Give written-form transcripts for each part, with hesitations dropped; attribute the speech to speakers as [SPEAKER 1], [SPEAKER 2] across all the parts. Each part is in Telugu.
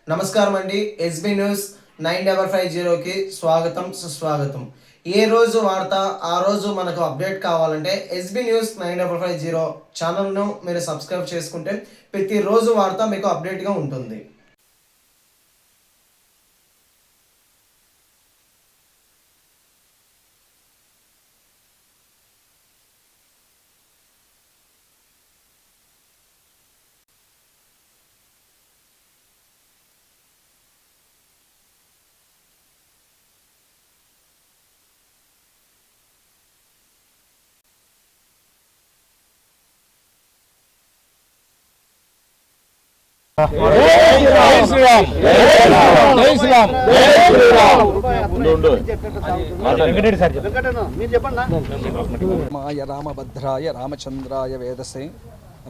[SPEAKER 1] నమస్కారం అండి. ఎస్బీ న్యూస్ 9550కి స్వాగతం సుస్వాగతం. ఏ రోజు వార్త ఆ రోజు మనకు అప్డేట్ కావాలంటే ఎస్బీ న్యూస్ 9550 ఛానల్ను మీరు సబ్స్క్రైబ్ చేసుకుంటే ప్రతిరోజు వార్త మీకు అప్డేట్గా ఉంటుంది.
[SPEAKER 2] రామభద్రాయ రామచంద్రాయ వేదసే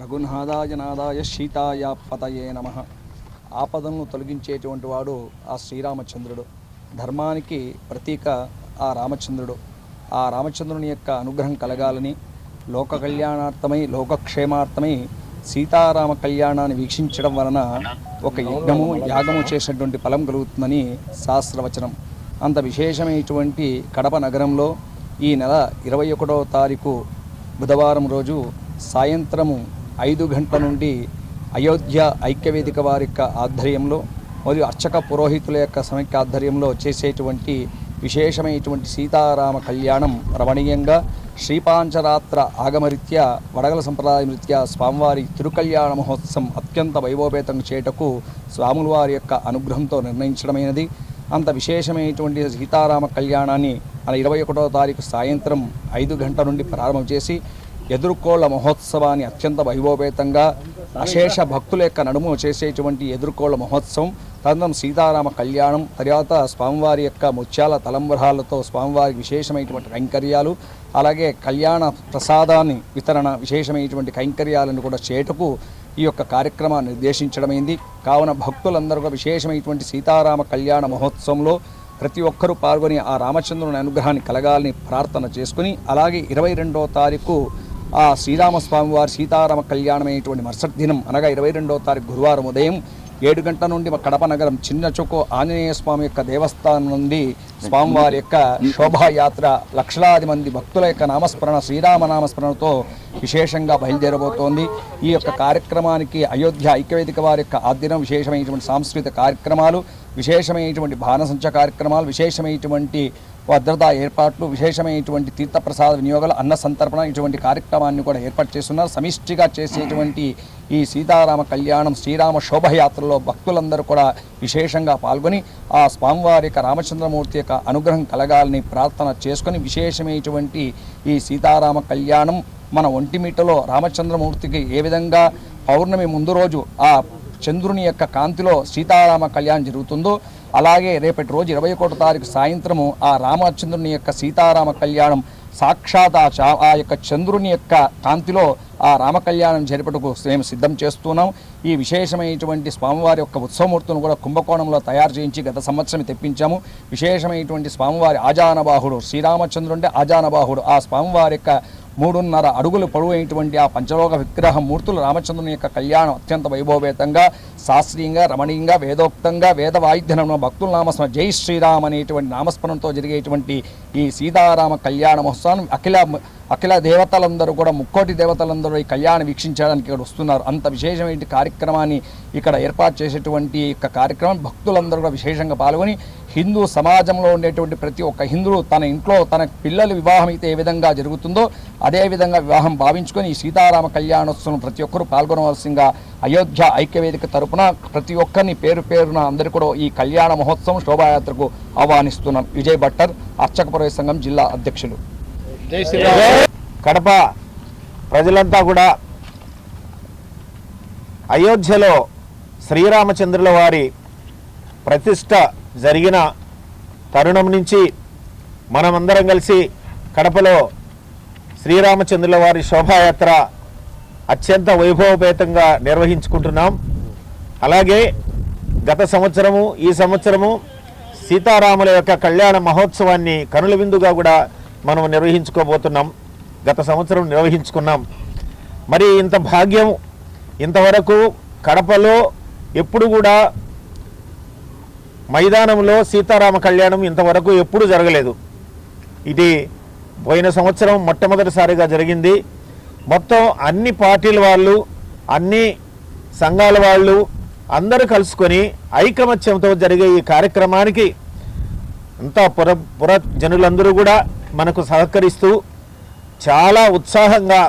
[SPEAKER 2] రఘునాథాయ నాదాయ సీతాయ పతయే నమః. ఆపదలను తొలగించేటువంటి వాడు ఆ శ్రీరామచంద్రుడు. ధర్మానికి ప్రతీక ఆ రామచంద్రుడు. ఆ రామచంద్రుని యొక్క అనుగ్రహం కలగాలని, లోక కళ్యాణార్థమై లోకక్షేమార్థమై సీతారామ కళ్యాణాన్ని వీక్షించడం వలన ఒక యజ్ఞము యాగము చేసినటువంటి ఫలం కలుగుతుందని శాస్త్రవచనం. అంత విశేషమైనటువంటి కడప నగరంలో ఈ నెల 21వ తారీఖు బుధవారం రోజు సాయంత్రము 5 గంటల నుండి అయోధ్య ఐక్యవేదిక వారి యొక్క ఆధ్వర్యంలో మరియు అర్చక పురోహితుల యొక్క సమైక్య ఆధ్వర్యంలో చేసేటువంటి విశేషమైనటువంటి సీతారామ కళ్యాణం రమణీయంగా శ్రీపాంచరాత్ర ఆగమరీత్యా వడగల సంప్రదాయం రీత్యా స్వామివారి తిరుకళ్యాణ మహోత్సవం అత్యంత వైభవపేతంగా చేయటకు స్వాముల వారి యొక్క అనుగ్రహంతో నిర్ణయించడమైనది. అంత విశేషమైనటువంటి సీతారామ కళ్యాణాన్ని 21వ తారీఖు సాయంత్రం 5 గంటల నుండి ప్రారంభం చేసి ఎదుర్కోళ్ల మహోత్సవాన్ని అత్యంత వైభవపేతంగా అశేష భక్తుల యొక్క నడుము చేసేటువంటి ఎదుర్కోళ్ల మహోత్సవం, తదనంతరం సీతారామ కళ్యాణం, తర్వాత స్వామివారి యొక్క ముత్యాల తలంబరాలతో స్వామివారికి విశేషమైనటువంటి కైంకర్యాలు, అలాగే కళ్యాణ ప్రసాదాన్ని వితరణ విశేషమైనటువంటి కైంకర్యాలను కూడా చేటుకు ఈ యొక్క కార్యక్రమాన్ని నిర్దేశించడమైంది. కావున భక్తులందరూ కూడా విశేషమైనటువంటి సీతారామ కళ్యాణ మహోత్సవంలో ప్రతి ఒక్కరూ పాల్గొని ఆ రామచంద్రుని అనుగ్రహాన్ని కలగాలని ప్రార్థన చేసుకుని, అలాగే 22వ తారీఖు ఆ శ్రీరామస్వామి వారి సీతారామ కళ్యాణమైనటువంటి మరుసటి దినం అనగా 22వ తారీఖు గురువారం ఉదయం 7 గంటల నుండి కడప నగరం చిన్న చొక్కు ఆంజనేయ స్వామి యొక్క దేవస్థానం నుండి స్వామివారి యొక్క శోభాయాత్ర లక్షలాది మంది భక్తుల యొక్క నామస్మరణ శ్రీరామనామస్మరణతో విశేషంగా బయలుదేరబోతోంది. ఈ యొక్క కార్యక్రమానికి అయోధ్య ఐక్యవేదిక వారి యొక్క ఆధ్వర్యం విశేషమైనటువంటి సాంస్కృతిక కార్యక్రమాలు, విశేషమైనటువంటి బాణసంచ కార్యక్రమాలు, విశేషమైనటువంటి భద్రతా ఏర్పాట్లు, విశేషమైనటువంటి తీర్థప్రసాద వినియోగాలు, అన్న సంతర్పణ ఇటువంటి కార్యక్రమాన్ని కూడా ఏర్పాటు చేస్తున్నారు. సమిష్టిగా చేసేటువంటి ఈ సీతారామ కళ్యాణం శ్రీరామ శోభయాత్రలో భక్తులందరూ కూడా విశేషంగా పాల్గొని ఆ స్వామివారి యొక్క రామచంద్రమూర్తి యొక్క అనుగ్రహం కలగాలని ప్రార్థన చేసుకొని విశేషమైనటువంటి ఈ సీతారామ కళ్యాణం మన ఒంటిమిట్టలో రామచంద్రమూర్తికి ఏ విధంగా పౌర్ణమి ముందు రోజు ఆ చంద్రుని యొక్క కాంతిలో సీతారామ కళ్యాణం జరుగుతుందో, అలాగే రేపటి రోజు 21వ తారీఖు సాయంత్రము ఆ రామచంద్రుని యొక్క సీతారామ కళ్యాణం సాక్షాత్ ఆ యొక్క చంద్రుని యొక్క కాంతిలో ఆ రామ కళ్యాణం జరిపటకు మేము సిద్ధం చేస్తున్నాం. ఈ విశేషమైనటువంటి స్వామివారి యొక్క ఉత్సవమూర్తులను కూడా కుంభకోణంలో తయారు చేయించి గత సంవత్సరం తెప్పించాము. విశేషమైనటువంటి స్వామివారి ఆజానబాహుడు శ్రీరామచంద్రుండే ఆజానబాహుడు ఆ స్వామివారి యొక్క 3.5 అడుగులు పొడవైనటువంటి ఆ పంచలోక విగ్రహ మూర్తులు రామచంద్రుని యొక్క కళ్యాణం అత్యంత వైభవపేతంగా శాస్త్రీయంగా రమణీయంగా వేదోక్తంగా వేద వాయిద్యనం భక్తుల నామస్మరణ జై శ్రీరామ్ అనేటువంటి నామస్మరణతో జరిగేటువంటి ఈ సీతారామ కళ్యాణ మహోత్సవం అఖిల దేవతలందరూ కూడా ముక్కోటి దేవతలందరూ ఈ కళ్యాణం వీక్షించడానికి ఇక్కడ వస్తున్నారు. అంత విశేషమైన కార్యక్రమాన్ని ఇక్కడ ఏర్పాటు చేసేటువంటి యొక్క కార్యక్రమం భక్తులందరూ కూడా విశేషంగా పాల్గొని హిందూ సమాజంలో ఉండేటువంటి ప్రతి ఒక్క హిందువు తన ఇంట్లో తన పిల్లల వివాహం అయితే ఏ విధంగా జరుగుతుందో అదేవిధంగా వివాహం భావించుకొని ఈ సీతారామ కళ్యాణోత్సవం ప్రతి ఒక్కరూ పాల్గొనవలసిందిగా అయోధ్య ఐక్యవేదిక తరపున ప్రతి ఒక్కరిని పేరు పేరున అందరూ కూడా ఈ కళ్యాణ మహోత్సవం శోభాయాత్రకు ఆహ్వానిస్తున్నాం. విజయ్ భట్టర్, అర్చక పురోహిత సంఘం జిల్లా అధ్యక్షులు.
[SPEAKER 3] కడప ప్రజలంతా కూడా అయోధ్యలో శ్రీరామచంద్రుల వారి ప్రతిష్ట జరిగిన తరుణం నుంచి మనమందరం కలిసి కడపలో శ్రీరామచంద్రుల వారి శోభాయాత్ర అత్యంత వైభవపేతంగా నిర్వహించుకుంటున్నాం. అలాగే గత సంవత్సరము ఈ సంవత్సరము సీతారాముల యొక్క కళ్యాణ మహోత్సవాన్ని కనుల విందుగా కూడా మనం నిర్వహించుకోబోతున్నాం. గత సంవత్సరం నిర్వహించుకున్నాం. మరి ఇంత భాగ్యం ఇంతవరకు కడపలో ఎప్పుడు కూడా మైదానంలో సీతారామ కళ్యాణం ఇంతవరకు ఎప్పుడూ జరగలేదు. ఇది పోయిన సంవత్సరం మొట్టమొదటిసారిగా జరిగింది. మొత్తం అన్ని పార్టీల వాళ్ళు, అన్ని సంఘాల వాళ్ళు అందరూ కలుసుకొని ఐకమత్యంతో జరిగే ఈ కార్యక్రమానికి అంతా పుర జనులందరూ కూడా మనకు సహకరిస్తూ చాలా ఉత్సాహంగా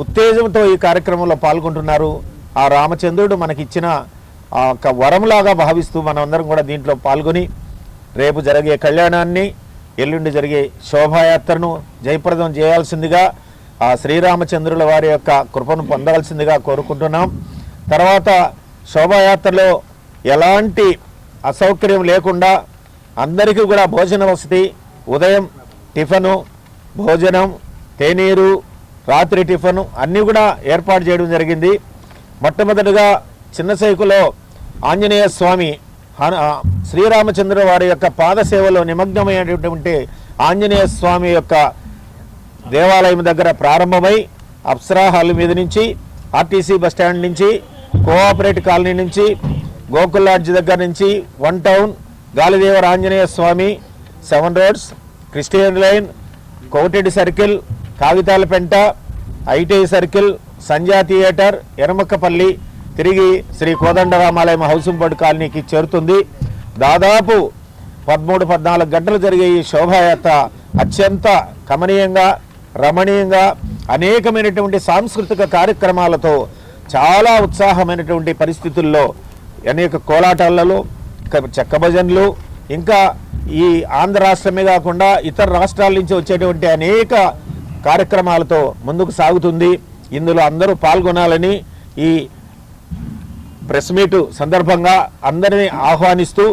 [SPEAKER 3] ఉత్తేజంతో ఈ కార్యక్రమంలో పాల్గొంటున్నారు. ఆ రామచంద్రుడు మనకిచ్చిన ఒక వరంలాగా భావిస్తూ మనమందరం కూడా దీంట్లో పాల్గొని రేపు జరిగే కళ్యాణాన్ని, ఎల్లుండి జరిగే శోభాయాత్రను జయప్రదం చేయాల్సిందిగా ఆ శ్రీరామచంద్రుల వారి యొక్క కృపను పొందాల్సిందిగా కోరుకుంటున్నాం. తర్వాత శోభాయాత్రలో ఎలాంటి అసౌకర్యం లేకుండా అందరికీ కూడా భోజన వసతి, ఉదయం టిఫను, భోజనం, తేనీరు, రాత్రి టిఫను అన్నీ కూడా ఏర్పాటు చేయడం జరిగింది. మొట్టమొదటిగా చిన్న సైకులో ఆంజనేయ స్వామి శ్రీరామచంద్ర వారి యొక్క పాదసేవలో నిమగ్నమైనటువంటి ఆంజనేయ స్వామి యొక్క దేవాలయం దగ్గర ప్రారంభమై అప్సరా హాల్ మీద నుంచి, ఆర్టీసీ బస్టాండ్ నుంచి, కోఆపరేటివ్ కాలనీ నుంచి, గోకుల్ లాడ్జ్ దగ్గర నుంచి, one town, Galidevara Anjaneya Swamy, 7 roads, Christian line, కోటెడ్ circle, Kagithalapenta, ITI circle, Sanja theatre, Eramakkapalli, తిరిగి శ్రీ కోదండరామాలయం హౌసింగ్ బోర్డు కాలనీకి చేరుతుంది. దాదాపు 13-14 గంటలు జరిగే ఈ శోభాయాత్ర అత్యంత కమనీయంగా, రమణీయంగా, అనేకమైనటువంటి సాంస్కృతిక కార్యక్రమాలతో చాలా ఉత్సాహమైనటువంటి పరిస్థితుల్లో అనేక కోలాటాలలో, చెక్క భజనలు, ఇంకా ఈ ఆంధ్ర రాష్ట్రమే కాకుండా ఇతర రాష్ట్రాల నుంచి వచ్చేటువంటి అనేక కార్యక్రమాలతో ముందుకు సాగుతుంది. ఇందులో అందరూ పాల్గొనాలని ఈ ప్రెస్ మీటు సందర్భంగా అందరినీ ఆహ్వానిస్తూ,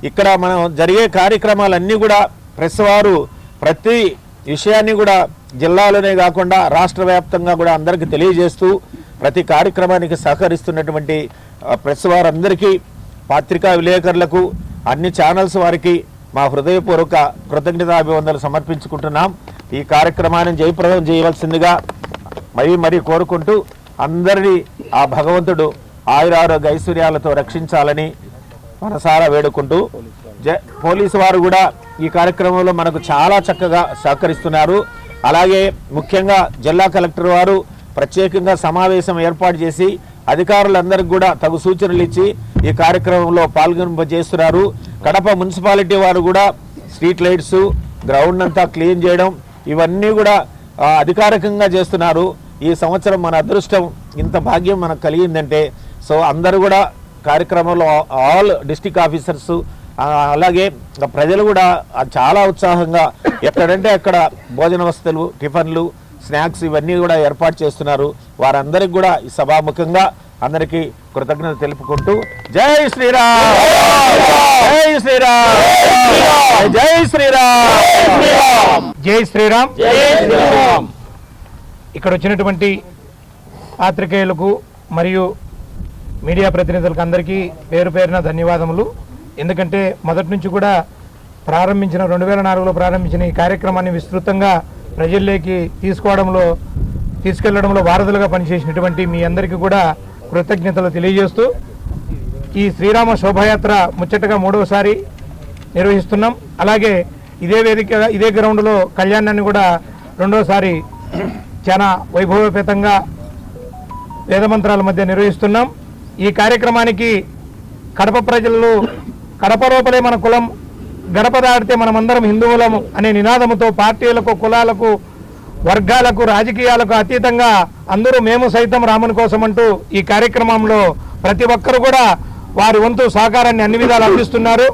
[SPEAKER 3] ఇక్కడ మనం జరిగే కార్యక్రమాలన్నీ కూడా ప్రెస్ వారు ప్రతి విషయాన్ని కూడా జిల్లాలోనే కాకుండా రాష్ట్ర వ్యాప్తంగా కూడా అందరికీ తెలియజేస్తూ ప్రతి కార్యక్రమానికి సహకరిస్తున్నటువంటి ప్రెస్ వారందరికీ, పత్రికా విలేకరులకు, అన్ని ఛానల్స్ వారికి మా హృదయపూర్వక కృతజ్ఞతాభివందనలు సమర్పించుకుంటున్నాం. ఈ కార్యక్రమాన్ని జయప్రదం చేయవలసిందిగా మరీ కోరుకుంటూ అందరినీ ఆ భగవంతుడు ఆయురారోగ్య ఐశ్వర్యాలతో రక్షించాలని మనసారా వేడుకుంటూ, పోలీసు వారు కూడా ఈ కార్యక్రమంలో మనకు చాలా చక్కగా సహకరిస్తున్నారు. అలాగే ముఖ్యంగా జిల్లా కలెక్టర్ వారు ప్రత్యేకంగా సమావేశం ఏర్పాటు చేసి అధికారులందరికీ కూడా తగు సూచనలు ఇచ్చి ఈ కార్యక్రమంలో పాల్గొనింపజేస్తున్నారు. కడప మున్సిపాలిటీ వారు కూడా స్ట్రీట్ లైట్స్, గ్రౌండ్ అంతా క్లీన్ చేయడం ఇవన్నీ కూడా అధికారికంగా చేస్తున్నారు. ఈ సంవత్సరం మన అదృష్టం, ఇంత భాగ్యం మనకు కలిగిందంటే సో అందరూ కూడా కార్యక్రమంలో ఆల్ డిస్ట్రిక్ట్ ఆఫీసర్స్ అలాగే ప్రజలు కూడా చాలా ఉత్సాహంగా ఎక్కడంటే అక్కడ భోజన వసతులు, టిఫిన్లు, స్నాక్స్ ఇవన్నీ కూడా ఏర్పాటు చేస్తున్నారు. వారందరికి కూడా ఈ సభాముఖంగా అందరికీ కృతజ్ఞత తెలుపుకుంటూ జై శ్రీరామ్, జై శ్రీరామ్, జై శ్రీరామ్,
[SPEAKER 4] జై శ్రీరామ్, జై శ్రీరామ్. ఇక్కడ వచ్చినటువంటి పాత్రికేయులకు మరియు మీడియా ప్రతినిధులకు అందరికీ పేరు పేరున ధన్యవాదములు. ఎందుకంటే మొదటి నుంచి కూడా 2004లో ప్రారంభించిన ఈ కార్యక్రమాన్ని విస్తృతంగా ప్రజల్లోకి తీసుకెళ్లడంలో వారధులుగా పనిచేసినటువంటి మీ అందరికీ కూడా కృతజ్ఞతలు తెలియజేస్తూ ఈ శ్రీరామ శోభాయాత్ర ముచ్చటగా 3వసారి నిర్వహిస్తున్నాం. అలాగే ఇదే గ్రౌండ్లో కళ్యాణాన్ని కూడా 2వసారి చాలా వైభవపేతంగా వేదమంత్రాల మధ్య నిర్వహిస్తున్నాం. ఈ కార్యక్రమానికి కడప ప్రజలు కడప లోపలే మన కులం, గడప దాటితే మనమందరం హిందువులము అనే నినాదముతో పార్టీలకు, కులాలకు, వర్గాలకు, రాజకీయాలకు అతీతంగా అందరూ మేము సైతం రాముని కోసం అంటూ ఈ కార్యక్రమంలో ప్రతి ఒక్కరు కూడా వారి వంతు సహకారాన్ని అన్ని విధాలు అందిస్తున్నారు.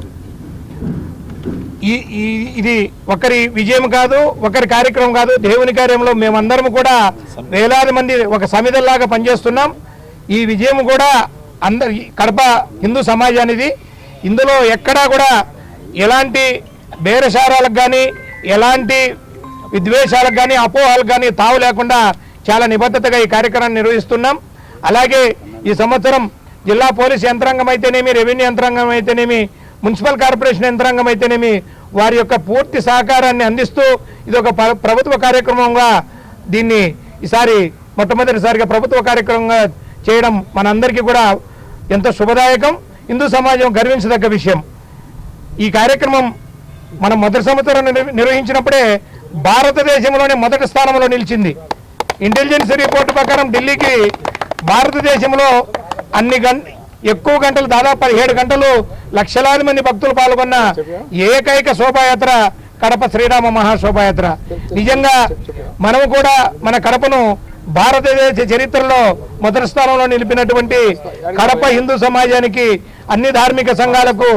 [SPEAKER 4] ఇది ఒకరి విజయం కాదు, ఒకరి కార్యక్రమం కాదు, దేవుని కార్యంలో మేమందరం కూడా వేలాది మంది ఒక సమిధల్లాగా పనిచేస్తున్నాం. ఈ విజయం కూడా అందరి కడప హిందూ సమాజానిది. ఇందులో ఎక్కడా కూడా ఎలాంటి బేరసారాలకు కానీ, ఎలాంటి విద్వేషాలకు కానీ, అపోహలకు కానీ తావు లేకుండా చాలా నిబద్ధతగా ఈ కార్యక్రమాన్ని నిర్వహిస్తున్నాం. అలాగే ఈ సంవత్సరం జిల్లా పోలీస్ యంత్రాంగం అయితేనేమి, రెవెన్యూ యంత్రాంగం అయితేనేమి, మున్సిపల్ కార్పొరేషన్ యంత్రాంగం అయితేనేమి వారి యొక్క పూర్తి సహకారాన్ని అందిస్తూ ఇది ఒక ప్రభుత్వ కార్యక్రమంగా దీన్ని ఈసారి మొట్టమొదటిసారిగా ప్రభుత్వ కార్యక్రమంగా చేయడం మనందరికీ కూడా ఎంతో శుభదాయకం. హిందూ సమాజం గర్వించదగ్గ విషయం. ఈ కార్యక్రమం మనం మొదటి సంవత్సరం నిర్వహించినప్పుడే భారతదేశంలోనే మొదటి స్థానంలో నిలిచింది. ఇంటెలిజెన్స్ రిపోర్ట్ ప్రకారం ఢిల్లీకి భారతదేశంలో ఎక్కువ గంటలు, దాదాపు 17 గంటలు లక్షలాది మంది భక్తులు పాల్గొన్న ఏకైక శోభాయాత్ర కడప శ్రీరామ మహాశోభాయాత్ర. నిజంగా మనము కూడా మన కడపను భారతదేశ చరిత్రలో మొదటి స్థానంలో నిలిపినటువంటి కడప హిందూ సమాజానికి, అన్ని ధార్మిక సంఘాలకు,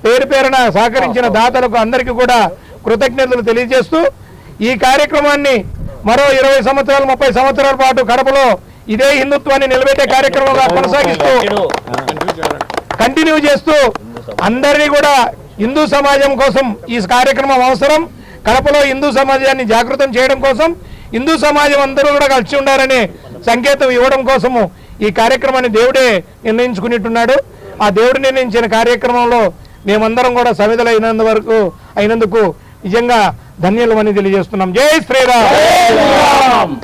[SPEAKER 4] పేరు పేరున సహకరించిన దాతలకు అందరికీ కూడా కృతజ్ఞతలు తెలియజేస్తూ ఈ కార్యక్రమాన్ని మరో 20 సంవత్సరాలు 30 సంవత్సరాల పాటు కడపలో ఇదే హిందుత్వాన్ని నిలబెట్టే కార్యక్రమంగా కొనసాగిస్తూ కంటిన్యూ చేస్తూ అందరినీ కూడా హిందూ సమాజం కోసం ఈ కార్యక్రమం అవసరం. కడపలో హిందూ సమాజాన్ని జాగృతం చేయడం కోసం, హిందూ సమాజం అందరూ కూడా కలిసి ఉండాలనే సంకేతం ఇవ్వడం కోసము ఈ కార్యక్రమాన్ని దేవుడే నిర్ణయించుకునేట్టున్నాడు. ఆ దేవుడు నిర్ణయించిన కార్యక్రమంలో మేమందరం కూడా సమిధులు అయినందుకు నిజంగా ధన్యులమని తెలియజేస్తున్నాం. జై శ్రీరామ్.